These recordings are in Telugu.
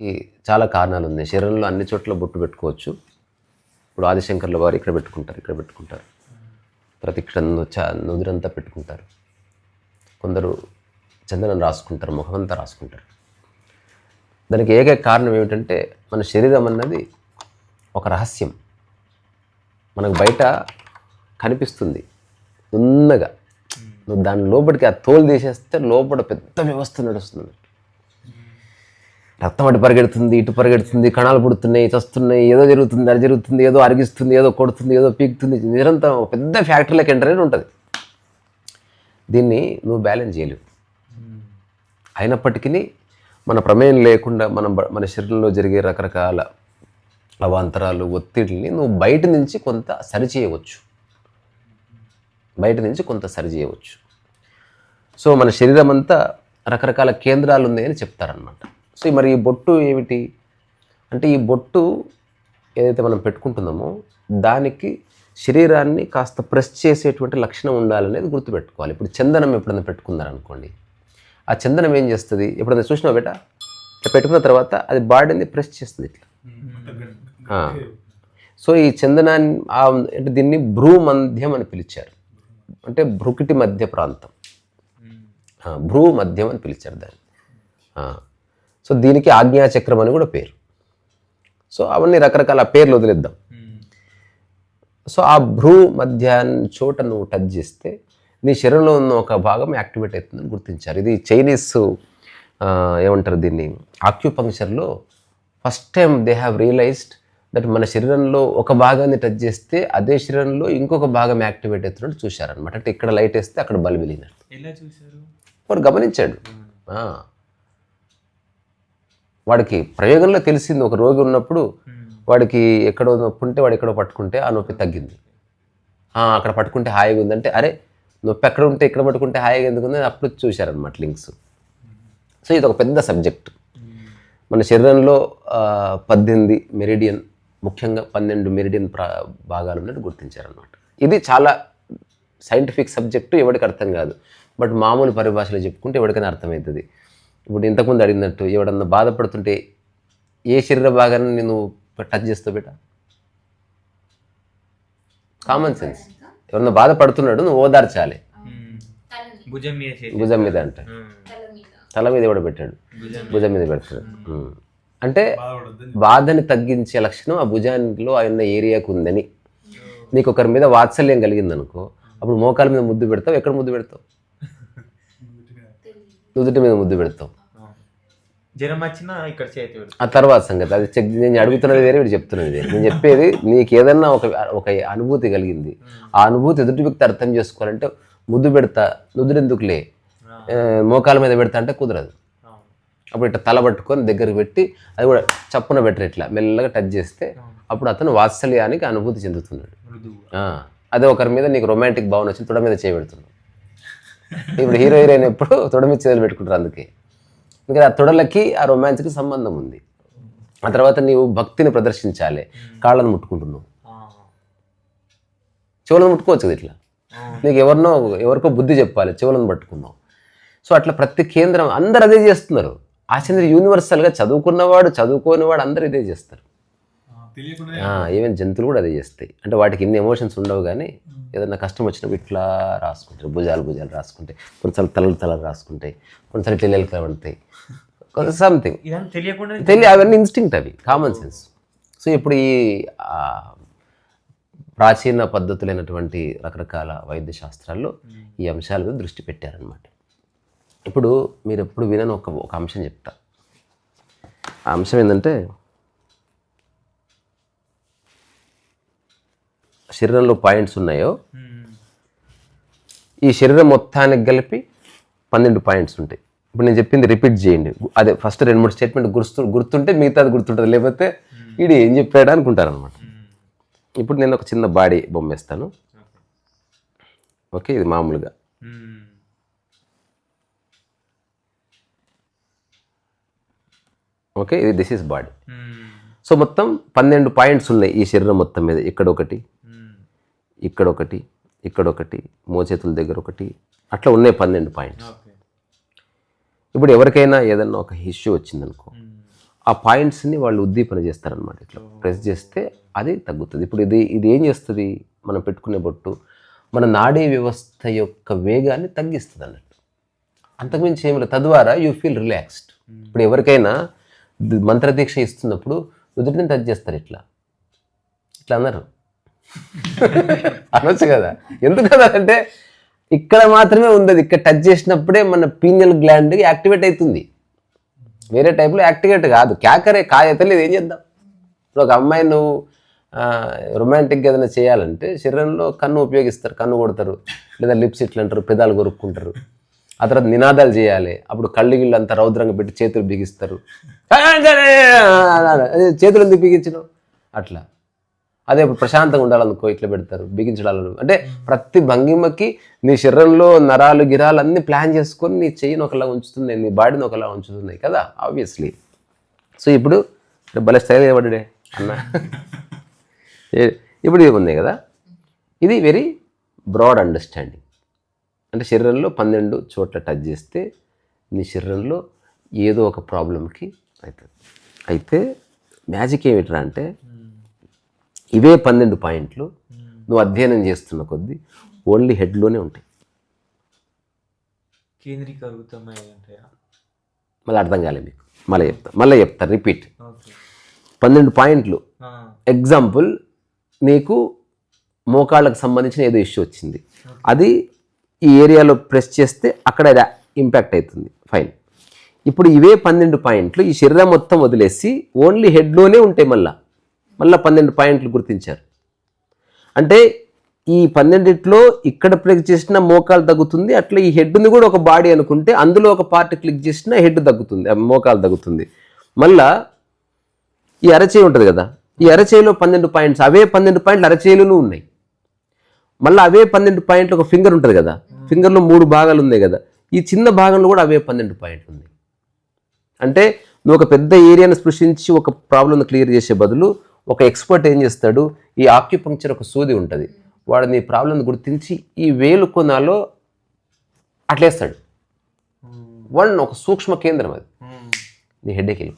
ఈ చాలా కారణాలు ఉన్నాయి. శరీరంలో అన్ని చోట్ల బొట్టు పెట్టుకోవచ్చు. ఇప్పుడు ఆదిశంకర్ల వారు ఇక్కడ పెట్టుకుంటారు. ప్రతి ఇక్కడ నుదురంతా పెట్టుకుంటారు. కొందరు చందనం రాసుకుంటారు, ముఖమంతా రాసుకుంటారు. దానికి ఏకైక కారణం ఏమిటంటే మన శరీరం అన్నది ఒక రహస్యం. మనకు బయట కనిపిస్తుంది ఉన్నగా. నువ్వు దాని లోపలికి ఆ తోలు తీసేస్తే లోపల పెద్ద వ్యవస్థ నడుస్తుంది. రక్తం అటు పరిగెడుతుంది, ఇటు పరిగెడుతుంది, కణాలు పుడుతున్నాయి, చస్తున్నాయి, ఏదో జరుగుతుంది, అది జరుగుతుంది, ఏదో అరిగిస్తుంది, ఏదో కొడుతుంది, ఏదో పీకుతుంది. నిరంతరం ఒక పెద్ద ఫ్యాక్టరీలోకి ఎంటర్ అని ఉంటుంది. దీన్ని నువ్వు బ్యాలెన్స్ చేయలేవు. అయినప్పటికీ మన ప్రమేయం లేకుండా మన శరీరంలో జరిగే రకరకాల అవాంతరాలు, ఒత్తిడిని నువ్వు బయట నుంచి కొంత సరిచేయవచ్చు. సో మన శరీరం అంతా రకరకాల కేంద్రాలు ఉన్నాయని చెప్తారనమాట. సో మరి ఈ బొట్టు ఏమిటి అంటే, ఈ బొట్టు ఏదైతే మనం పెట్టుకుంటున్నామో దానికి శరీరాన్ని కాస్త ప్రెస్ చేసేటువంటి లక్షణం ఉండాలనేది గుర్తుపెట్టుకోవాలి. ఇప్పుడు చందనం ఎప్పుడైనా పెట్టుకున్నారనుకోండి, ఆ చందనం ఏం చేస్తుంది, ఎప్పుడైనా చూసినావు బేట, ఇట్లా పెట్టుకున్న తర్వాత అది బాడీని ప్రెస్ చేస్తుంది ఇట్లా. సో ఈ చందనాన్ని అంటే దీన్ని భ్రూ మధ్యం అని పిలిచారు. అంటే భ్రుకిటి మధ్య ప్రాంతం, భ్రూ మధ్యం అని పిలిచారు దాన్ని. సో దీనికి ఆజ్ఞాచక్రం అని కూడా పేరు. సో అవన్నీ రకరకాల పేర్లు వదిలేద్దాం. సో ఆ భ్రూ మధ్యాన్ని చోట నువ్వు టచ్ చేస్తే నీ శరీరంలో ఉన్న ఒక భాగం యాక్టివేట్ అవుతుందని గుర్తించారు. ఇది చైనీస్ ఏమంటారు దీన్ని, ఆక్యుపంక్చర్లో first time they have realised that మన శరీరంలో ఒక భాగాన్ని టచ్ చేస్తే అదే శరీరంలో ఇంకొక భాగం యాక్టివేట్ అవుతున్నట్టు చూశారనమాట. అంటే ఇక్కడ లైట్ వేస్తే అక్కడ బల్బ్ వెలిగినట్టు వాడు గమనించాడు. వాడికి ప్రయోగంలో తెలిసింది, ఒక రోగి ఉన్నప్పుడు వాడికి ఎక్కడో నొప్పి ఉంటే వాడు ఎక్కడో పట్టుకుంటే ఆ నొప్పి తగ్గింది. అక్కడ పట్టుకుంటే హాయిగా ఉందంటే, అరే నొప్పి ఎక్కడ ఉంటే ఇక్కడ పట్టుకుంటే హాయిగా ఎందుకు ఉంది, అప్పుడు చూశారనమాట లింక్స్. సో ఇది ఒక పెద్ద సబ్జెక్ట్. మన శరీరంలో 18 మెరిడియన్, ముఖ్యంగా 12 మెరిడియన్ భాగాలు ఉన్నట్టు గుర్తించారనమాట. ఇది చాలా సైంటిఫిక్ సబ్జెక్టు, ఎవరికి అర్థం కాదు. బట్ మామూలు పరిభాషలో చెప్పుకుంటే ఎవరికైనా అర్థమవుతుంది. ఇప్పుడు ఇంతకుముందు అడిగినట్టు, ఎవడన్నా బాధపడుతుంటే ఏ శరీర భాగాన్ని నువ్వు టచ్ చేస్తావు బేట? Common sense. ఎవరన్నా బాధపడుతున్నాడు, నువ్వు ఓదార్చాలి. భుజం మీద అంటే తల మీద ఎవడ పెట్టాడు, భుజం మీద పెడతాడు. అంటే బాధని తగ్గించే లక్షణం ఆ భుజానిలో ఉన్న ఏరియాకు ఉందని. నీకు ఒకరి మీద వాత్సల్యం కలిగిందనుకో, అప్పుడు మోకాల మీద ముద్దు పెడతావు. ఎక్కడ ముద్దు పెడతావు? నుదుటి మీద ముద్దు పెడతావు. ఆ తర్వాత సంగతి అది చెక్. నేను అడుగుతున్నది వేరే, వీడు చెప్తున్నది వేరే. నేను చెప్పేది, నీకు ఏదన్నా ఒక అనుభూతి కలిగింది, ఆ అనుభూతి ఎదుటి వ్యక్తి అర్థం చేసుకోవాలంటే ముద్దు పెడతా, నుదురు ఎందుకులే మోకాల మీద పెడతా అంటే కుదరదు. అప్పుడు ఇట్లా తల పట్టుకొని దగ్గరికి పెట్టి అది కూడా చప్పున బెటర్ ఇట్లా మెల్లగా టచ్ చేస్తే అప్పుడు అతను వాత్సల్యానికి అనుభూతి చెందుతున్నాడు. అదే ఒకరి మీద నీకు రొమాంటిక్ భావన వచ్చి తొడ మీద చేయబెడుతున్నాడు. ఇప్పుడు హీరో హీరోయిన్ ఎప్పుడు తొడ మీద చేతులు పెట్టుకుంటారు. అందుకే ఇంకా ఆ తొడలకి ఆ రొమాన్స్కి సంబంధం ఉంది. ఆ తర్వాత నీవు భక్తిని ప్రదర్శించాలి. కాళ్ళను ముట్టుకుంటున్నావు, చెవులను ముట్టుకోవచ్చు కదా ఇట్లా. నీకు ఎవరికో బుద్ధి చెప్పాలి, చెవులను పట్టుకున్నావు. సో అట్లా ప్రతి కేంద్రం అందరు అదే చేస్తున్నారు. ఆచంద్ర యూనివర్సల్గా చదువుకున్నవాడు, చదువుకోనివాడు అందరూ ఇదే చేస్తారు. ఈవెన్ జంతువులు కూడా అదే చేస్తాయి. అంటే వాటికి ఇన్ని ఎమోషన్స్ ఉండవు, కానీ ఏదైనా కష్టం వచ్చినప్పుడు ఇట్లా రాసుకుంటారు, భుజాలు రాసుకుంటాయి, కొన్నిసార్లు తలలు రాసుకుంటాయి, కొన్నిసార్లు తెలియలు కలబడతాయి, సంథింగ్ అవన్నీ ఇన్స్టింక్ట్, అవి కామన్ సెన్స్. సో ఇప్పుడు ఈ ప్రాచీన పద్ధతులైనటువంటి రకరకాల వైద్య శాస్త్రాల్లో ఈ అంశాల మీద దృష్టి పెట్టారనమాట. ఇప్పుడు మీరు ఎప్పుడు వినని ఒక అంశం చెప్తా. ఆ అంశం ఏంటంటే, శరీరంలో పాయింట్స్ ఉన్నాయో, ఈ శరీరం మొత్తానికి కలిపి 12 పాయింట్స్ ఉంటాయి. ఇప్పుడు నేను చెప్పింది రిపీట్ చేయండి. అదే ఫస్ట్ 2-3 స్టేట్మెంట్ గుర్తుంటే మిగతాది గుర్తుంటుంది, లేకపోతే ఇది ఏం చెప్పాడు అనుకుంటారనమాట. ఇప్పుడు నేను ఒక చిన్న బాడీ బొమ్మ వేస్తాను. ఓకే, ఇది మామూలుగా. ఓకే, ఇది దిస్ ఈస్ బాడీ. సో మొత్తం 12 పాయింట్స్ ఉన్నాయి ఈ శరీరం మొత్తం మీద. ఇక్కడొకటి, ఇక్కడొకటి, మోచేతుల దగ్గర ఒకటి, అట్లా ఉన్నాయి 12 పాయింట్స్. ఇప్పుడు ఎవరికైనా ఏదన్నా ఒక ఇష్యూ వచ్చిందనుకో, ఆ పాయింట్స్ని వాళ్ళు ఉద్దీపన చేస్తారనమాట. ఇట్లా ప్రెస్ చేస్తే అది తగ్గుతుంది. ఇప్పుడు ఇది ఏం చేస్తుంది, మనం పెట్టుకునే బొట్టు మన నాడీ వ్యవస్థ యొక్క వేగాన్ని తగ్గిస్తుంది అన్నట్టు. అంతకుమించి ఏమి లేదు. తద్వారా యూ ఫీల్ రిలాక్స్డ్. ఇప్పుడు ఎవరికైనా మంత్రదీక్ష ఇస్తున్నప్పుడు నుదుటిని టచ్ చేస్తారు, ఇట్లా అన్నారు అనొచ్చు కదా. ఎందుకు కదా అంటే ఇక్కడ మాత్రమే ఉంది, ఇక్కడ టచ్ చేసినప్పుడే మన పీనియల్ గ్లాండ్ యాక్టివేట్ అవుతుంది. వేరే టైప్లో యాక్టివేట్ కాదు. క్యాకరే కాయతలేదు, ఏం చేద్దాం. ఇప్పుడు ఒక అమ్మాయి నువ్వు రొమాంటిక్గా ఏదైనా చేయాలంటే శరీరంలో కన్ను ఉపయోగిస్తారు, కన్ను కొడతారు, లేదా లిప్స్ ఇట్లా అంటారు, పెదాలు కొరుక్కుంటారు. ఆ తర్వాత నినాదాలు చేయాలి. అప్పుడు కళ్ళు గిళ్ళు అంతా రౌద్రంగా పెట్టి చేతులు బిగిస్తారు. చేతులు ఎందుకు బిగించడం అట్లా. అదే ఇప్పుడు ప్రశాంతంగా ఉండాలనుకో ఇట్లా పెడతారు, బిగించడాలను. అంటే ప్రతి భంగిమకి నీ శరీరంలో నరాలు గిరాలు అన్నీ ప్లాన్ చేసుకొని నీ చెయ్యిని ఒకలా ఉంచుతున్నాయి, నీ బాడీని ఒకలా ఉంచుతున్నాయి కదా, ఆబ్వియస్లీ. సో ఇప్పుడు భలే స్టైల్ ఇవ్వడే అన్న. ఇప్పుడు ఇది ఉంది కదా, ఇది వెరీ బ్రాడ్ అండర్స్టాండింగ్. అంటే శరీరంలో 12 చోట్ల టచ్ చేస్తే నీ శరీరంలో ఏదో ఒక ప్రాబ్లంకి అవుతుంది. అయితే మ్యాజిక్ ఏమిట్రా అంటే ఇవే 12 పాయింట్లు నువ్వు అధ్యయనం చేస్తున్న కొద్దీ ఓన్లీ హెడ్లోనే ఉంటాయి. మళ్ళీ అర్థం కాలే మీకు, మళ్ళీ చెప్తా రిపీట్. 12 పాయింట్లు. ఎగ్జాంపుల్, నీకు మోకాళ్ళకు సంబంధించిన ఏదో ఇష్యూ వచ్చింది, అది ఈ ఏరియాలో ప్రెస్ చేస్తే అక్కడ అది ఇంపాక్ట్ అవుతుంది, ఫైన్. ఇప్పుడు ఇవే 12 పాయింట్లు ఈ శరీరం మొత్తం వదిలేసి ఓన్లీ హెడ్లోనే ఉంటాయి. మళ్ళీ 12 పాయింట్లు గుర్తించారు. అంటే ఈ 12లో ఇక్కడ ప్రెస్ చేసిన మోకాలు తగ్గుతుంది, అట్లా ఈ హెడ్ని కూడా ఒక బాడీ అనుకుంటే అందులో ఒక పార్ట్ క్లిక్ చేసినా హెడ్ తగ్గుతుంది, మోకాలు తగ్గుతుంది. మళ్ళా ఈ అరచేయి ఉంటుంది కదా, ఈ అరచేయిలో 12 పాయింట్స్, అవే 12 పాయింట్లు అరచేయిలోనూ ఉన్నాయి. మళ్ళీ అవే 12 పాయింట్లు ఒక ఫింగర్ ఉంటుంది కదా, ఫింగర్లో 3 భాగాలు ఉన్నాయి కదా, ఈ చిన్న భాగంలో కూడా అవే 12 పాయింట్లు ఉన్నాయి. అంటే నువ్వు ఒక పెద్ద ఏరియాను స్పృశించి ఒక ప్రాబ్లమ్ను క్లియర్ చేసే బదులు ఒక ఎక్స్పర్ట్ ఏం చేస్తాడు, ఈ ఆక్యుపంక్చర్ ఒక సూది ఉంటుంది, వాడు నీ ప్రాబ్లమ్ని గుర్తించి ఈ వేలు కొనాలో అట్లేస్తాడు. ఒక సూక్ష్మ కేంద్రం అది, నీ హెడ్ఏకి వెళ్ళి.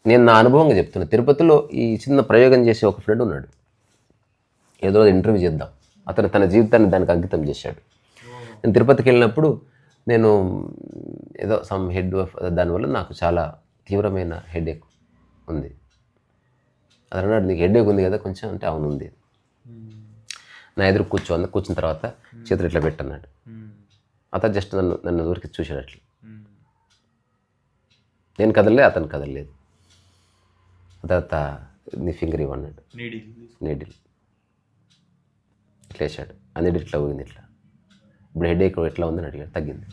నేను నా అనుభవంగా చెప్తున్నా. తిరుపతిలో ఈ చిన్న ప్రయోగం చేసే ఒక ఫ్రెండ్ ఉన్నాడు. ఏదో ఇంటర్వ్యూ చేద్దాం, అతను తన జీవితాన్ని దానికి అంకితం చేశాడు. నేను తిరుపతికి వెళ్ళినప్పుడు నేను ఏదో సమ్ హెడ్ దానివల్ల నాకు చాలా తీవ్రమైన హెడేక్ ఉంది. అతను అన్నాడు, నీకు హెడేక్ ఉంది కదా కొంచెం అంటే, అవును ఉంది. నా ఎదురు కూర్చున్న తర్వాత చేతులు ఇట్లా పెట్టన్నాడు. అతను జస్ట్ నన్ను ఊరికి చూశాడు అట్లా. నేను కదలలేదు, అతను కదలలేదు. తర్వాత నీ ఫింగర్ ఇవ్వన్నాడు, నీడిల్ ఇట్లా వేసాడు. ఆ నీడిల్ ఇట్లా పోయింది ఇట్లా. ఇప్పుడు హెడేక్ ఎట్లా ఉందని అడిగాడు, తగ్గింది.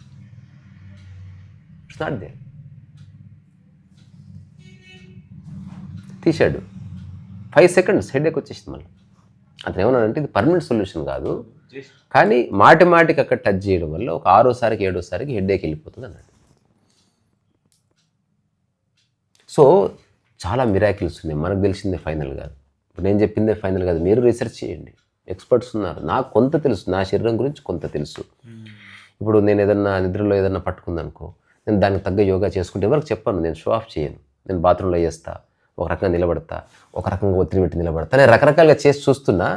It's not they. తీశాడు, 5 seconds హెడేక్ వచ్చేసింది. మళ్ళీ అతను ఏమన్నాడంటే ఇది పర్మనెంట్ సొల్యూషన్ కాదు, కానీ మాటికి అక్కడ టచ్ చేయడం వల్ల ఒక 6వ సారికి 7వ సారికి హెడేక్ వెళ్ళిపోతుంది అన్నాడు. సో చాలా మిరాకిల్స్ ఉన్నాయి. మనకు తెలిసిందే ఫైనల్ కాదు, ఇప్పుడు నేను చెప్పిందే ఫైనల్ కాదు. మీరు రీసెర్చ్ చేయండి, ఎక్స్పర్ట్స్ ఉన్నారు. నాకు కొంత తెలుసు, నా శరీరం గురించి కొంత తెలుసు. ఇప్పుడు నేను ఏదన్నా నిద్రలో ఏదన్నా పట్టుకుందనుకో, నేను దానికి తగ్గ యోగా చేసుకుంటే ఎవరికి చెప్పాను, నేను షో ఆఫ్ చేయను. నేను బాత్రూంలో చేస్తా, ఒక రకంగా నిలబడతా, ఒక రకంగా ఒత్తిడి పెట్టి నిలబడతా, నేను రకరకాలుగా చేసి చూస్తున్నా.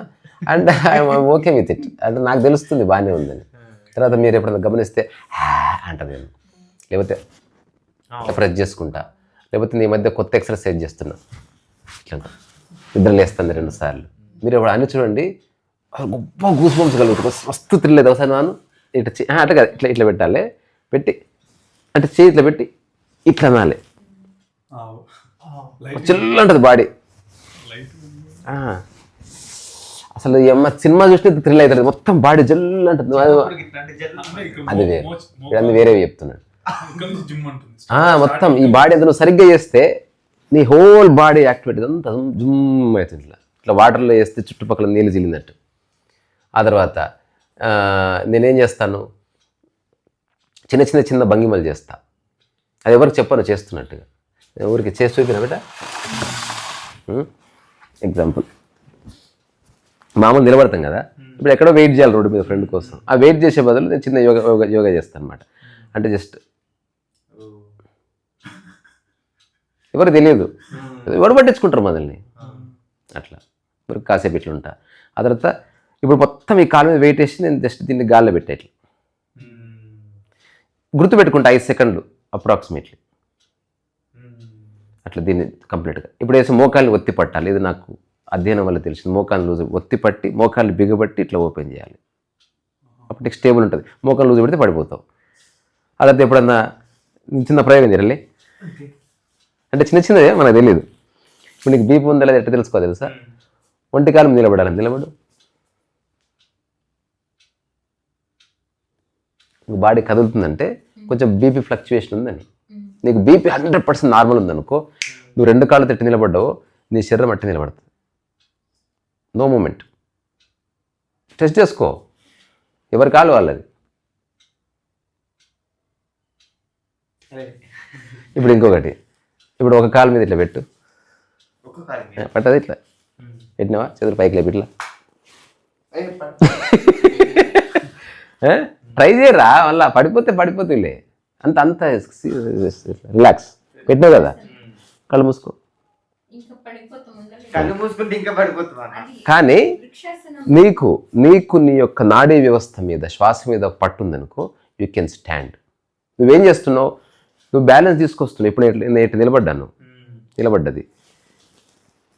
And I'm okay with it. అంటే నాకు తెలుస్తుంది బాగానే ఉందని. తర్వాత మీరు ఎప్పుడైనా గమనిస్తే అంటాను నేను, లేకపోతే ప్రెస్ చేసుకుంటా, లేకపోతే నీ మధ్య కొత్త ఎక్సర్సైజ్ చేస్తున్నా, ఇట్లా నిద్రలు వేస్తాను 2 సార్లు. మీరు ఎప్పుడు అన్ని చూడండి, గొప్ప గూస్ బంప్స్ కలుగుతుంది, మస్తు తిరగలేదు. ఒకసారి నాను ఇట్లా అట్లా కదా, ఇట్లా పెట్టాలి, పెట్టి అంటే చేయి ఇట్లా పెట్టి ఇట్లా అనాలి, చిల్లు ఉంటుంది బాడీ. అసలు సినిమా చూస్తే థ్రిల్ అవుతుంది, మొత్తం బాడీ జల్లు అంటుంది. అది వేరే, ఇవన్నీ వేరేవి చెప్తున్నాడు. మొత్తం ఈ బాడీ అంతా నువ్వు సరిగ్గా చేస్తే నీ హోల్ బాడీ యాక్టివేట్ అంతా జుమ్ అవుతుంది. ఇట్లా వాటర్లో వేస్తే చుట్టుపక్కల నీళ్ళు జిల్లినట్టు. ఆ తర్వాత నేనేం చేస్తాను, చిన్న భంగిమలు చేస్తా. అది ఎవరికి చెప్పను చేస్తున్నట్టుగా, ఊరికి చేసి చూపిన బిడ్డ. ఎగ్జాంపుల్, మామూలు నిలబడతాం కదా, ఇప్పుడు ఎక్కడో వెయిట్ చేయాలి రోడ్డు మీద ఫ్రెండ్ కోసం. ఆ వెయిట్ చేసే బదులు నేను చిన్న యోగా చేస్తాను అనమాట. అంటే జస్ట్ ఎవరు తెలియదు, ఎవరు పట్టించుకుంటారు మనల్ని. అట్లా మరి కాసేపు ఇట్లా ఉంటా. ఆ తర్వాత ఇప్పుడు మొత్తం ఈ కాలు మీద వెయిట్ వేసి నేను జస్ట్ దీన్ని గాల్లో పెట్టేట్లు గుర్తుపెట్టుకుంటా 5 సెకండ్లు అప్రాక్సిమేట్లీ. అట్లా దీన్ని కంప్లీట్గా ఇప్పుడు వేసి మోకాళ్ళు ఒత్తి పట్టాలి. ఇది నాకు అధ్యయనం వల్ల తెలిసింది. మోకాళ్ళు లూజ్ ఒత్తి పట్టి మోకాళ్ళు బిగబట్టి ఇట్లా ఓపెన్ చేయాలి. అప్పుడు నెక్స్ట్ స్టేబుల్ ఉంటుంది. మోకాళ్ళు లూజ్ పెడితే పడిపోతావు. అలా ఎప్పుడన్నా చిన్న ప్రయోగం చేయాలి అంటే చిన్నదే మనకు తెలియదు. ఇప్పుడు నీకు బీపీ ఉందా లేదా ఎట్లా తెలుసుకో తెలుసా? ఒంటికాలం నిలబడాలి. నిలబడు. నీకు బాడీ కదులుతుందంటే కొంచెం బీపీ ఫ్లక్చుయేషన్ ఉందని. నీకు బీపీ 100% నార్మల్ ఉందనుకో, నువ్వు 2 కాళ్ళు తట్టి నిలబడ్డావు, నీ శరీరం అట్టి నిలబడుతుంది. No moment. టెస్ట్ చేసుకో, ఎవరి కాలు వాళ్ళది. ఇప్పుడు ఇంకొకటి, ఇప్పుడు ఒక కాలు మీద ఇట్లా పెట్టు, పట్టదు ఇట్లా పెట్టినావా, చేతులు పైకి లేపి ఇట్లా ట్రై చేయరా, మళ్ళా పడిపోతేలే. అంత రిలాక్స్. పెట్టినావు కదా, కళ్ళు మూసుకో. కానీ నీకు నీ యొక్క నాడీ వ్యవస్థ మీద, శ్వాస మీద పట్టుందనుకో, యూ కెన్ స్టాండ్. నువ్వేం చేస్తున్నావు, నువ్వు బ్యాలెన్స్ తీసుకొస్తున్నావు. ఇప్పుడు నేను నిలబడ్డాను, నిలబడ్డది,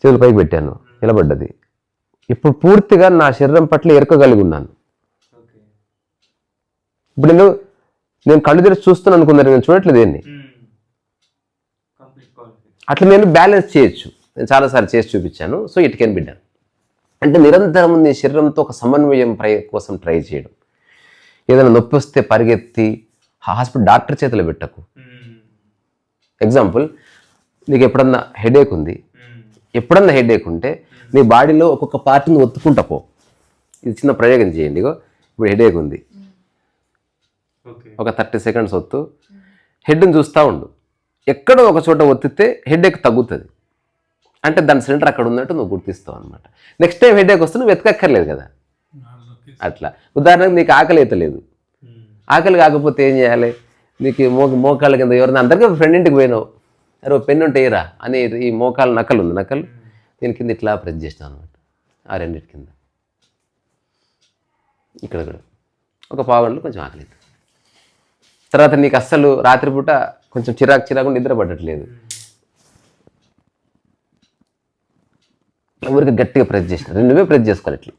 చేతులు పైకి పెట్టాను, నిలబడ్డది. ఇప్పుడు పూర్తిగా నా శరీరం పట్ల ఎరకగలిగి ఉన్నాను. ఇప్పుడు నేను కళ్ళు తెరిచి చూస్తున్నాను అనుకున్నాను, నేను చూడట్లేదు ఏంటి. అట్లా నేను బ్యాలెన్స్ చేయొచ్చు. నేను చాలాసార్లు చేసి చూపించాను. So it can be done. అంటే నిరంతరం నీ శరీరంతో ఒక సమన్వయం కోసం ట్రై చేయడం. ఏదైనా నొప్పి వస్తే పరిగెత్తి హాస్పిటల్ డాక్టర్ చేతిలో పెట్టకు. ఎగ్జాంపుల్, నీకు ఎప్పుడన్నా హెడేక్ ఉంది, ఎప్పుడన్నా హెడేక్ ఉంటే నీ బాడీలో ఒక్కొక్క పార్ట్ని ఒత్తుకుంటా పో. ఇది చిన్న ప్రయోగం చేయండి. ఇప్పుడు హెడేక్ ఉంది, ఒక 30 సెకండ్స్ ఒత్తు, హెడ్ని చూస్తూ ఉండు. ఎక్కడో ఒక చోట ఒత్తితే హెడేక్ తగ్గుతుంది. అంటే దాని సెంటర్ అక్కడ ఉన్నట్టు నువ్వు గుర్తిస్తావు అనమాట. నెక్స్ట్ టైం హెడేక్ వస్తే నువ్వు వెతకక్కర్లేదు కదా. అట్లా ఉదాహరణకు నీకు ఆకలి అవుతలేదు, ఆకలి కాకపోతే ఏం చేయాలి, నీకు మోకాళ్ళ కింద ఎవరైనా అందరికీ ఫ్రెండ్ ఇంటికి పోయినావు, అరే పెన్ను ఉంటే ఏరా అని ఈ మోకాలు నకలు ఉంది, నకలు దీని కింద ఇట్లా ప్రెస్ చేసినావు అనమాట. ఆ రెండింటి కింద ఇక్కడ కూడా ఒక పావుగంటలో కొంచెం ఆకలి. తర్వాత నీకు అస్సలు రాత్రిపూట కొంచెం చిరాకు నిద్ర పట్టట్లేదు, ఊరికి గట్టిగా ప్రెస్ చేసిన, రెండువే ప్రెస్ చేసుకోవాలి ఇట్లా.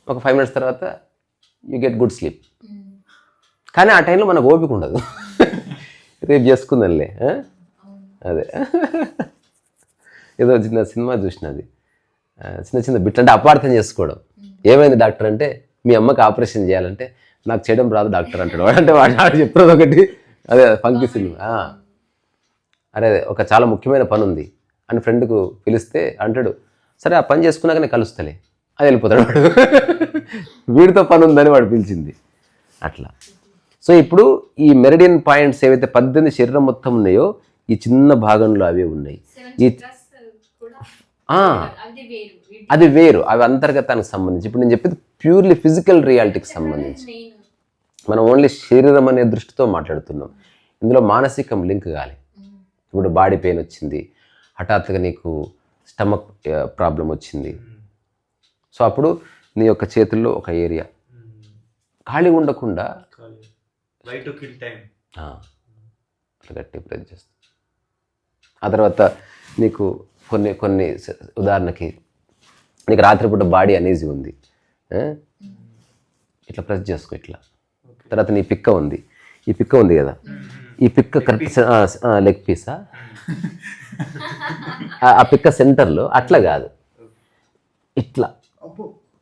ఒక 5 minutes తర్వాత యూ గెట్ గుడ్ స్లీప్. కానీ ఆ టైంలో మనకు ఓపిక ఉండదు, రేపు చేసుకుందాంలే. అదే ఏదో చిన్న సినిమా చూసినది, చిన్న బిట్ అంటే అపార్థం చేసుకోవడం. ఏమైంది డాక్టర్ అంటే, మీ అమ్మకి ఆపరేషన్ చేయాలంటే, నాకు చేయడం రాదు డాక్టర్ అంటాడు వాడు. అంటే వాడు చెప్పేది ఒకటి, అదే ఫంకీ సినిమా. అరే ఒక చాలా ముఖ్యమైన పని ఉంది అని ఫ్రెండ్కు పిలిస్తే అంటాడు, సరే ఆ పని చేసుకున్నాక నేను కలుస్తలే, అది వెళ్ళిపోతాడు వాడు. వీడితో పని ఉందని వాడు పిలిచింది అట్లా. సో ఇప్పుడు ఈ మెరిడియన్ పాయింట్స్ ఏవైతే 18 శరీరం మొత్తం ఉన్నాయో, ఈ చిన్న భాగంలో అవే ఉన్నాయి. అది వేరు, అవి అంతర్గతానికి సంబంధించి. ఇప్పుడు నేను చెప్పేది ప్యూర్లీ ఫిజికల్ రియాలిటీకి సంబంధించి. మనం ఓన్లీ శరీరం అనే దృష్టితో మాట్లాడుతున్నాం. ఇందులో మానసికం లింక్ కాలి. ఇప్పుడు బాడీ పెయిన్ వచ్చింది, హఠాత్తుగా నీకు స్టమక్ ప్రాబ్లం వచ్చింది. సో అప్పుడు నీ యొక్క చేతుల్లో ఒక ఏరియా ఖాళీ ఉండకుండా అట్లా గట్టి ప్రెస్ చేస్తుంది. ఆ తర్వాత నీకు కొన్ని ఉదాహరణకి నీకు రాత్రిపూట బాడీ అనీజీ ఉంది, ఇట్లా ప్రెస్ చేసుకో ఇట్లా. తర్వాత నీ పిక్క ఉంది, ఈ పిక్క ఉంది కదా, ఈ పిక్క కరెక్ట్ లెగ్ పీసా, ఆ పిక్క సెంటర్లో అట్లా కాదు, ఇట్లా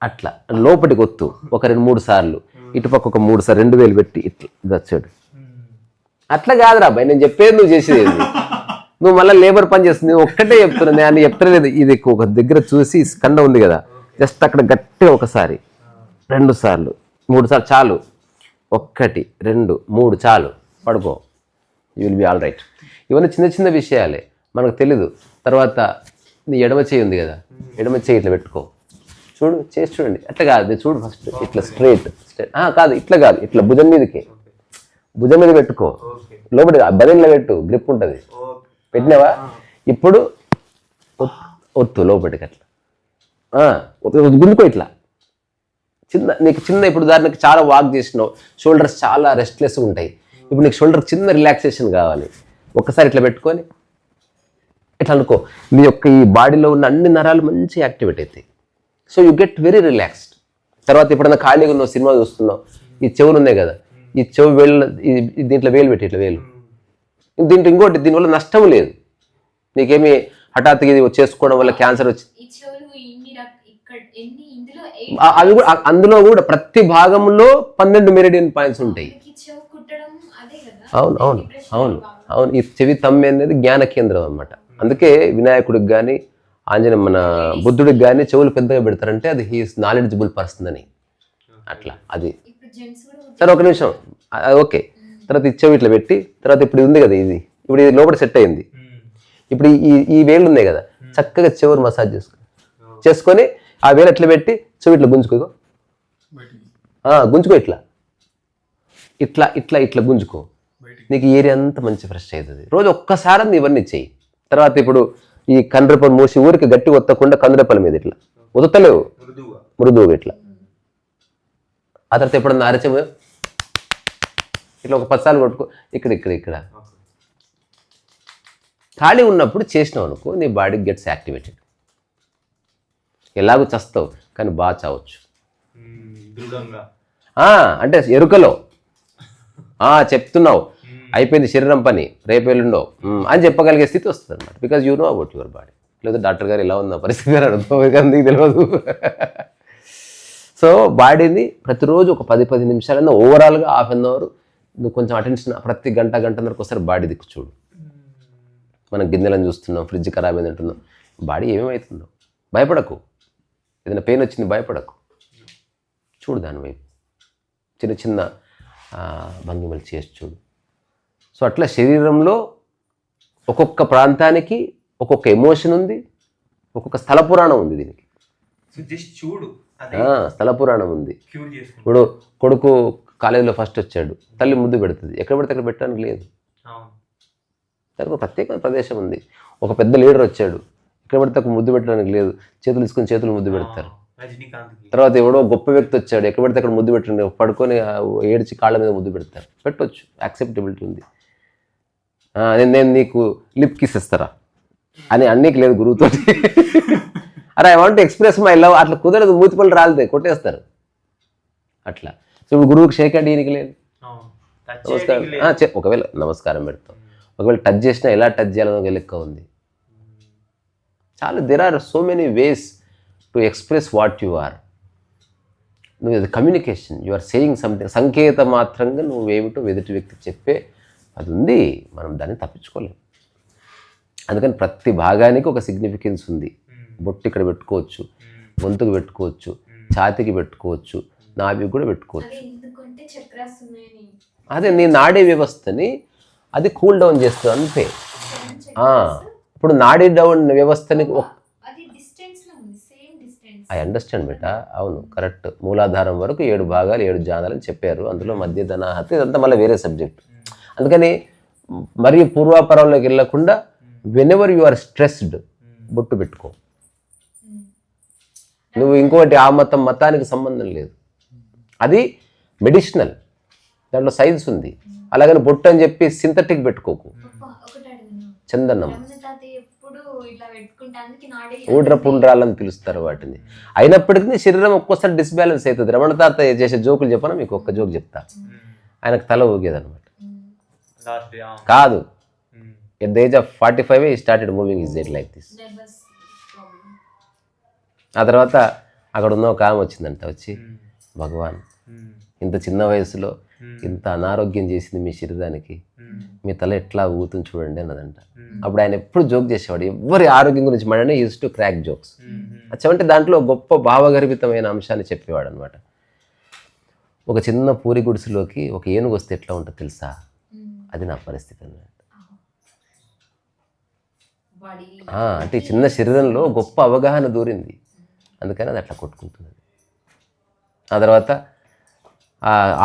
అట్లా లోపలికి ఒత్తు ఒక 2-3 సార్లు, ఇటుపక్క ఒక 3 సార్లు 2 వేలు పెట్టి ఇట్లా వచ్చాడు. అట్లా కాదురా అబ్బాయి, నేను చెప్పేది నువ్వు చేసేది. నువ్వు మళ్ళీ లేబర్ పని చేస్తుంది, నువ్వు ఒక్కటే చెప్తున్నా, నేను చెప్తలేదు. ఇది ఒక దగ్గర చూసి కండ ఉంది కదా, జస్ట్ అక్కడ గట్టిగా 1 సారి 2 సార్లు 3 సార్లు చాలు. 1 2 3 చాలు, పడుకో, you will be all right. ఇవన్నీ చిన్న విషయాలే, మనకు తెలీదు. తర్వాత నీ ఎడమ చేయి ఉంది కదా, ఎడమ చేయి ఇట్లా పెట్టుకో, చూడు, చేసి చూడండి. అట్లా కాదు, చూడు ఫస్ట్ ఇట్లా స్ట్రైట్ కాదు, ఇట్లా కాదు, ఇట్లా భుజం మీద పెట్టుకో, లోపలి బదిలో పెట్టు, గ్రిప్ ఉంటుంది. పెట్టినావా? ఇప్పుడు ఒత్తు లోపలికి అట్లా గుంజుకో ఇట్లా నీకు చిన్న ఇప్పుడు దానికి చాలా వాక్ చేసినావు, షోల్డర్స్ చాలా రెస్ట్లెస్గా ఉంటాయి. ఇప్పుడు నీకు షోల్డర్ చిన్న రిలాక్సేషన్ కావాలి. ఒక్కసారి ఇట్లా పెట్టుకొని ఇట్లా అనుకో, నీ యొక్క ఈ బాడీలో ఉన్న అన్ని నరాలు మంచి యాక్టివేట్ అవుతాయి. So you get very relaxed. తర్వాత ఎప్పుడైనా ఖాళీగా ఉన్నావు, సినిమా చూస్తున్నావు, ఈ చెవులు ఉన్నాయి కదా, ఈ చెవు వేళ్ళు దీంట్లో వేలు పెట్టి ఇట్లా వేలు, దీంట్లో ఇంకోటి దీనివల్ల నష్టం లేదు. నీకేమి హఠాత్తుగా ఇది చేసుకోవడం వల్ల క్యాన్సర్ వచ్చి అవి కూడా అందులో కూడా ప్రతి భాగంలో 12 మెరిడియన్ పాయింట్స్ ఉంటాయి. అవును అవును అవును అవును. ఈ చెవి తమ్మి అనేది జ్ఞాన కేంద్రం అనమాట. అందుకే వినాయకుడికి కానీ మన బుద్ధుడికి కానీ చెవులు పెద్దగా పెడతారంటే అది హీఈస్ నాలెడ్జబుల్ పర్సన్ అని. అట్లా అది సరే ఒక నిమిషం ఓకే. తర్వాత ఈ చెవి ఇట్లా పెట్టి తర్వాత ఇప్పుడు ఉంది కదా ఇది, ఇప్పుడు ఇది లోపల సెట్ అయింది. ఇప్పుడు ఈ వేళ్ళు ఉన్నాయి కదా, చక్కగా చెవులు మసాజ్ చేసుకొని ఆ వేలు ఎట్లా పెట్టి చెవి ఇట్లా గుంజుకో, గుంజుకో ఇట్లా ఇట్లా ఇట్లా ఇట్లా గుంజుకో, నీకు ఏరియా అంతా మంచి ఫ్రెష్ అవుతుంది. రోజు ఒక్కసారి ఇవన్నీ చెయ్యి. తర్వాత ఇప్పుడు ఈ కండ్రెప్పలు మూసి ఊరికి గట్టి ఒత్తకుండా కండ్రెప్పల మీద ఇట్లా ఒత్తలేవు, మృదువుగా ఇట్లా. ఆ తర్వాత ఎప్పుడన్నా అరచము ఇట్లా ఒక 10 సార్లు కొట్టుకో, ఇక్కడ ఇక్కడ ఇక్కడ. ఖాళీ ఉన్నప్పుడు చేసినావు అనుకో, నీ బాడీ గెట్స్ యాక్టివేటెడ్. ఎలాగో చస్తావు కానీ బాగా చావచ్చు. అంటే ఎరుకలో చెప్తున్నావు, అయిపోయింది శరీరం పని, రేపు ఎల్లుండో అని చెప్పగలిగే స్థితి వస్తుంది అనమాట. Because you know about your body. లేదా డాక్టర్ గారు ఇలా ఉన్న పరిస్థితి గారు అడుగుతుంది తెలియదు. సో బాడీని ప్రతిరోజు ఒక 10 నిమిషాలన్నా ఓవరాల్గా ½ అన్ అవర్ నువ్వు కొంచెం అటెన్షన్, ప్రతి గంటన్నరకు ఒకసారి బాడీ దిక్కు చూడు. మనం గిన్నెలను చూస్తున్నాం, ఫ్రిడ్జ్ ఖరాబ్ అయింది అంటున్నాం, బాడీ ఏమేమవుతుందో భయపడకు. ఏదైనా పెయిన్ వచ్చింది భయపడకు, చూడు దాని వైపు, చిన్న చిన్న భంగిమలు చేసి చూడు. సో అట్లా శరీరంలో ఒక్కొక్క ప్రాంతానికి ఒక్కొక్క ఎమోషన్ ఉంది, ఒక్కొక్క స్థల పురాణం ఉంది. దీనికి స్థల పురాణం ఉంది. ఇప్పుడు కొడుకు కాలేజీలో ఫస్ట్ వచ్చాడు, తల్లి ముద్దు పెడుతుంది, ఎక్కడ పడితే అక్కడ పెట్టడానికి లేదు, దానికి ప్రత్యేకమైన ప్రదేశం ఉంది. ఒక పెద్ద లీడర్ వచ్చాడు, ఎక్కడ పడితే అక్కడ ముద్దు పెట్టడానికి లేదు, చేతులు తీసుకొని చేతులు ముద్దు పెడతారు. తర్వాత ఎవడో గొప్ప వ్యక్తి వచ్చాడు, ఎక్కడ పడితే అక్కడ ముద్దు పెట్టండి, పడుకొని ఏడ్చి కాళ్ళ మీద ముద్దు పెడతారు, పెట్టవచ్చు, యాక్సెప్టబిలిటీ ఉంది. నేను నీకు లిప్ కిస్ ఇస్తారా అని అన్నికి లేదు గురువుతో. అరే I want express my love, అట్లా కుదరదు, మూతిపళ్ళు రాలితే కొట్టేస్తారు అట్లా. సో ఇప్పుడు గురువుకి షేక్ హ్యాండ్ ఈయనకి లేదు, నమస్కారం ఒకవేళ నమస్కారం పెడతాం, ఒకవేళ టచ్ చేసినా ఎలా టచ్ చేయాలని లెక్క ఉంది. చాలా there are so many ways to express what you are. నువ్వు అది communication, you are saying something. సంకేత మాత్రంగా నువ్వేమిటో ఎదుటి వ్యక్తికి చెప్పే అది ఉంది, మనం దాన్ని తప్పించుకోలేము. అందుకని ప్రతి భాగానికి ఒక సిగ్నిఫికెన్స్ ఉంది. బొట్టు ఇక్కడ పెట్టుకోవచ్చు, గొంతుకు పెట్టుకోవచ్చు, ఛాతికి పెట్టుకోవచ్చు, నాభికి కూడా పెట్టుకోవచ్చు. అదే నీ నాడీ వ్యవస్థని అది కూల్ డౌన్ చేస్తుంది అంతే. ఇప్పుడు నాడీ డౌన్ వ్యవస్థని ఐ అండర్స్టాండ్ బేటా, అవును కరెక్ట్. మూలాధారం వరకు 7 భాగాలు 7 జానాలని చెప్పారు, అందులో మధ్యధనాహత ఇదంతా మళ్ళీ వేరే సబ్జెక్ట్. అందుకని మరీ పూర్వాపరంలోకి వెళ్ళకుండా వెనెవర్ యు ఆర్ స్ట్రెస్డ్ బొట్టు పెట్టుకో. నువ్వు ఇంకోటి ఆ మతానికి సంబంధం లేదు, అది మెడిసినల్, దాంట్లో సైన్స్ ఉంది. అలాగని బొట్టు అని చెప్పి సింథటిక్ పెట్టుకోకు. చందనం ఊడ్ర పుండ్రాలని పిలుస్తారు వాటిని. అయినప్పటికీ శరీరం ఒక్కోసారి డిస్బ్యాలెన్స్ అవుతుంది. రమణ తాత చేసే జోకులు చెప్పనా, మీకు ఒక్క జోక్ చెప్తా. ఆయనకు తల ఊగేదనమాట, కాదు at the age of 45 he started moving his head like this. ఆ తర్వాత అక్కడ ఉన్న ఒక ఆమె వచ్చిందంట, వచ్చి భగవాన్ ఇంత చిన్న వయసులో ఇంత అనారోగ్యం చేసింది మీ శరీరానికి, మీ తల ఎట్లా ఊగుతుంది చూడండి అన్నదంట. అప్పుడు ఆయన ఎప్పుడు జోక్ చేసేవాడు, ఎవరి ఆరోగ్యం గురించి మాట్లాడినా యూజ్ టు క్రాక్ జోక్స్. అంటే దాంట్లో గొప్ప భావగర్భితమైన అంశాన్ని చెప్పేవాడు అనమాట. ఒక చిన్న పూరి గుడిసెలోకి ఒక ఏనుగు వస్తే ఎట్లా ఉంటుంది తెలుసా, అది నా పరిస్థితి అన్నమాట. అంటే చిన్న శరీరంలో గొప్ప అవగాహన దూరింది, అందుకని అది అట్లా కొట్టుకుంటుంది. ఆ తర్వాత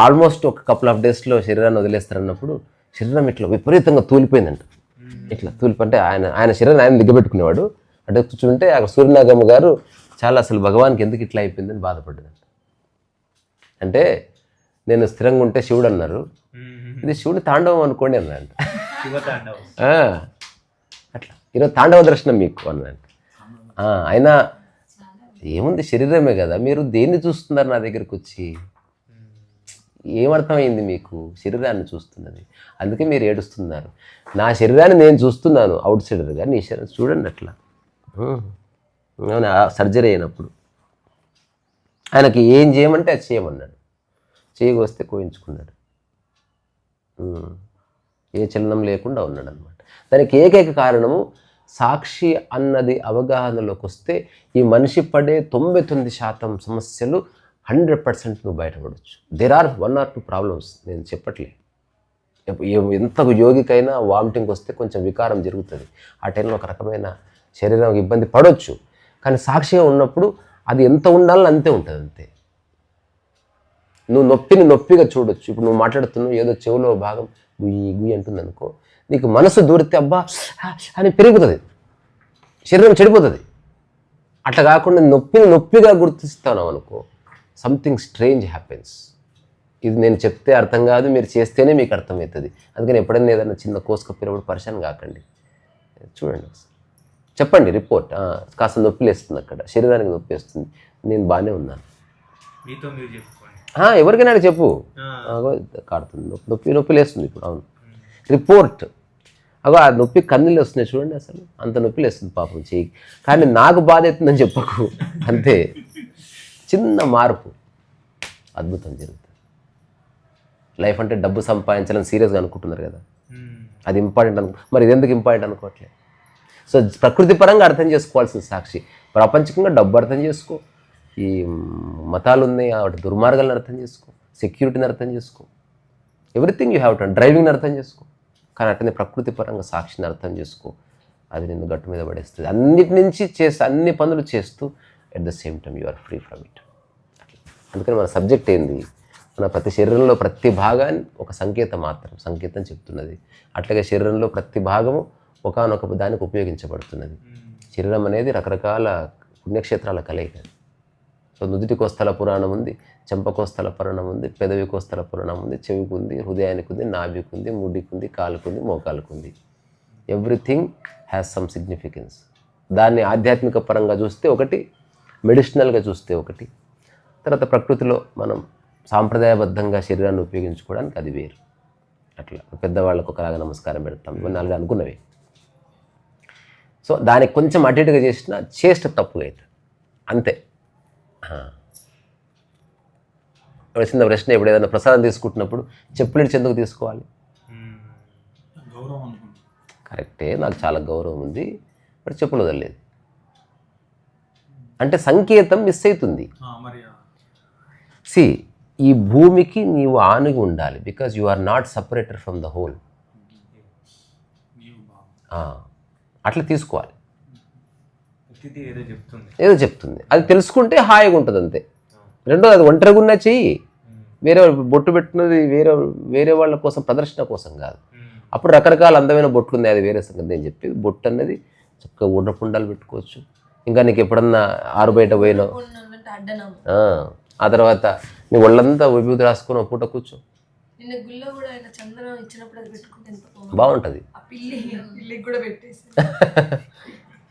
ఆల్మోస్ట్ ఒక కపుల్ ఆఫ్ డేస్లో శరీరాన్ని వదిలేస్తారన్నప్పుడు శరీరం ఇట్లా విపరీతంగా తూలిపోయిందంట. ఇట్లా తూలిపి అంటే ఆయన శరీరాన్ని ఆయన దిగ్గబెట్టుకునేవాడు. అంటే కూర్చుంటే అక్కడ సూర్యనాగమ్మ గారు చాలా అసలు భగవాన్కి ఎందుకు ఇట్లా అయిపోయిందని బాధపడ్డదంట. అంటే నేను స్థిరంగా ఉంటే శివుడు అన్నారు, ఇది శివుడి తాండవం అనుకోండి అన్నాడంట. అట్లా ఈరోజు తాండవ దర్శనం మీకు అన్నాడంట. అయినా ఏముంది, శరీరమే కదా, మీరు దేన్ని చూస్తున్నారు నా దగ్గరికి వచ్చి? ఏమర్థమైంది మీకు? శరీరాన్ని చూస్తున్నది, అందుకే మీరు ఏడుస్తున్నారు. నా శరీరాన్ని నేను చూస్తున్నాను అవుట్ సైడర్గా, నీ శరీరం చూడండి అట్లా. సర్జరీ అయినప్పుడు ఆయనకి ఏం చేయమంటే అది చేయమన్నాడు, చేయకొస్తే కోయించుకున్నాడు. ఏ చలనం లేకుండా ఉన్నాడు అనమాట. దానికి ఏకైక కారణము సాక్షి అన్నది అవగాహనలోకి వస్తే ఈ మనిషి పడే 99% సమస్యలు 100% నువ్వు బయటపడవచ్చు. దేర్ ఆర్ 1 or 2 ప్రాబ్లమ్స్, నేను చెప్పట్లే. ఎంత యోగికైనా వామిటింగ్ వస్తే కొంచెం వికారం జరుగుతుంది, ఆ టైంలో ఒక రకమైన శరీరం ఇబ్బంది పడవచ్చు. కానీ సాక్షిగా ఉన్నప్పుడు అది ఎంత ఉండాలో అంతే ఉంటుంది, అంతే. నువ్వు నొప్పిని నొప్పిగా చూడొచ్చు. ఇప్పుడు నువ్వు మాట్లాడుతున్నావు, ఏదో చెవులో భాగం గుయ్యి గుయ్యి అంటుంది అనుకో, నీకు మనసు దూరితే అబ్బా అని పెరుగుతుంది, శరీరం చెడిపోతుంది. అట్లా కాకుండా నొప్పిని నొప్పిగా గుర్తిస్తాను అనుకో, సంథింగ్ స్ట్రేంజ్ హ్యాపెన్స్. ఇది నేను చెప్తే అర్థం కాదు, మీరు చేస్తేనే మీకు అర్థమవుతుంది. అందుకని ఎప్పుడైనా ఏదైనా చిన్న కోసుకొప్పినప్పుడు పరిశాన్ కాకండి, చూడండి, చెప్పండి రిపోర్ట్. కాస్త నొప్పి లేస్తుంది, అక్కడ శరీరానికి నొప్పి వేస్తుంది, నేను బాగానే ఉన్నాను, ఎవరికైనా చెప్పు, కాడుతుంది, నొప్పి నొప్పి లేస్తుంది ఇప్పుడు, అవును రిపోర్ట్. అగో ఆ నొప్పి కన్నీళ్ళు వస్తున్నాయి చూడండి, అసలు అంత నొప్పి లేస్తుంది పాపం చెయ్యి, కానీ నాకు బాధ అవుతుందని చెప్పకు, అంతే. చిన్న మార్పు, అద్భుతం జరుగుతుంది. లైఫ్ అంటే డబ్బు సంపాదించాలని సీరియస్గా అనుకుంటున్నారు కదా, అది ఇంపార్టెంట్ మరి ఇది ఎందుకు ఇంపార్టెంట్ అనుకోవట్లేదు? సో ప్రకృతి పరంగా అర్థం చేసుకోవాల్సిన సాక్షి, ప్రపంచకంగా డబ్బు అర్థం చేసుకో, ఈ మతాలు ఉన్నాయి వాటి దుర్మార్గాలను అర్థం చేసుకో, సెక్యూరిటీని అర్థం చేసుకో, ఎవ్రీథింగ్ యూ హ్యావ్ టు, డ్రైవింగ్ని అర్థం చేసుకో. కానీ అట్లనే ప్రకృతి పరంగా సాక్షిని అర్థం చేసుకో, అది నిన్ను గట్టు మీద పడేస్తుంది. అన్నిటి నుంచి చేస్తూ అన్ని పనులు చేస్తూ at the same time you are free from it. అందుకని మన సబ్జెక్ట్ ఏంది, మన ప్రతి శరీరంలో ప్రతి భాగాన్ని ఒక సంకేతం చెప్తున్నది. అట్లాగే శరీరంలో ప్రతి భాగము ఒకానొక దానికి ఉపయోగించబడుతున్నది. శరీరం అనేది రకరకాల పుణ్యక్షేత్రాల కలయిక. సో నుదుటికోస్తల పురాణం ఉంది, చెంపకోస్తల పురాణం ఉంది, పెదవికోస్తల పురాణం ఉంది, చెవికి ఉంది, హృదయానికి ఉంది, నాభికి ఉంది, ముడికి ఉంది, కాలుకు ఉంది, మోకాలకు ఉంది. Everything has some significance. దాన్ని ఆధ్యాత్మిక పరంగా చూస్తే ఒకటి, మెడిసినల్గా చూస్తే ఒకటి, తర్వాత ప్రకృతిలో మనం సాంప్రదాయబద్ధంగా శరీరాన్ని ఉపయోగించుకోవడానికి అది వేరు. అట్లా పెద్దవాళ్ళకు ఒకలాగా నమస్కారం పెడతాం, ఇవన్నీ అలాగే అనుకున్నవి. సో దానికి కొంచెం అటు ఇటుగా చేసిన చేష్ట తప్పుగా అవుతుంది, అంతే. చిన్న ప్రశ్న, ఇప్పుడు ఏదైనా ప్రసాదం తీసుకుంటున్నప్పుడు చెప్పులు ఇచ్చి ఎందుకు తీసుకోవాలి? కరెక్టే, నాకు చాలా గౌరవం ఉంది, బట్ చెప్పులు వదలలేదు అంటే సంకేతం మిస్ అవుతుంది. సి, ఈ భూమికి నీవు ఆనుగి ఉండాలి, because you are not separated from the whole. అట్లా తీసుకోవాలి, ఏదో చెప్తుంది, అది తెలుసుకుంటే హాయిగా ఉంటుంది, అంతే. రెండోది, అది ఒంటరిగా ఉన్న చెయ్యి, వేరే బొట్టు పెట్టినది వేరే వాళ్ళ కోసం, ప్రదర్శన కోసం కాదు. అప్పుడు రకరకాల అందమైన బొట్లు ఉన్నాయి, అది వేరే సంగతి. నేను చెప్పి బొట్టు అన్నది చక్కగా ఉండ్రపుండాలు పెట్టుకోవచ్చు. ఇంకా నీకు ఎప్పుడన్నా ఆరు బయట పోయినావు, ఆ తర్వాత నీ ఒళ్ళంతా విభూతి రాసుకుని పూట కూర్చో, బాగుంటుంది.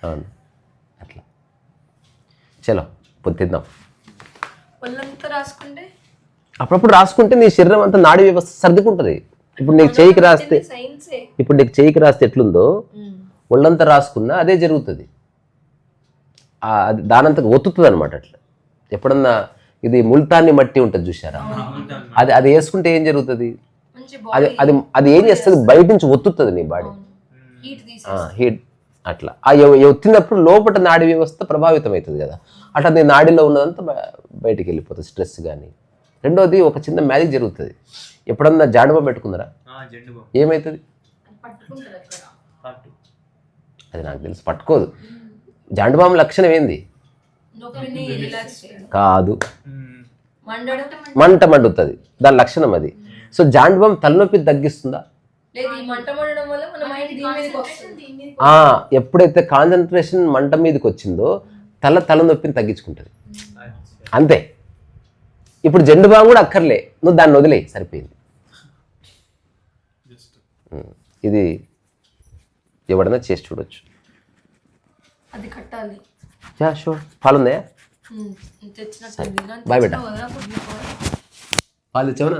అవును, అట్లా చలో పొద్దుద్దాం. అప్పుడప్పుడు రాసుకుంటే నీ శరీరం అంతా నాడీ వ్యవస్థ సర్దుకుంటుంది. ఇప్పుడు నీకు చేయికి రాస్తే ఎట్లుందో ఒళ్ళంతా రాసుకున్నా అదే జరుగుతుంది, అది దానంతకు ఒత్తుతుంది అనమాట. అట్లా ఎప్పుడన్నా ఇది ముల్తాన్ని మట్టి ఉంటుంది చూసారా, అది వేసుకుంటే ఏం జరుగుతుంది, అది ఏం చేస్తుంది, బయట నుంచి ఒత్తుతుంది నీ బాడీ, హీట్. అట్లా ఆ ఒత్తినప్పుడు లోపల నాడీ వ్యవస్థ ప్రభావితం అవుతుంది కదా, అట్లా నీ నాడీలో ఉన్నదంతా బయటికి వెళ్ళిపోతుంది, స్ట్రెస్ కానీ. రెండోది, ఒక చిన్న మ్యాజిక్ జరుగుతుంది. ఎప్పుడన్నా జాండబాం పెట్టుకుందరా, ఏమవుతుంది? అది నాకు తెలుసు, పట్టుకోదు. జాండబాం లక్షణం ఏంది? కాదు, మంట మండుతుంది, దాని లక్షణం అది. సో జాండబాం తలనొప్పి తగ్గిస్తుందా? ఎప్పుడైతే కాన్సన్ట్రేషన్ మంట మీదకి వచ్చిందో తల నొప్పిని తగ్గించుకుంటుంది అంతే. ఇప్పుడు జెండు బాం కూడా అక్కర్లే, నువ్వు దాన్ని వదిలేయి సరిపోయింది. ఇది ఎవడన్నా చేసి చూడొచ్చు. షూర్. పాలుందా? బాయ్ బిడ్డ. పాలు తెచ్చావనా?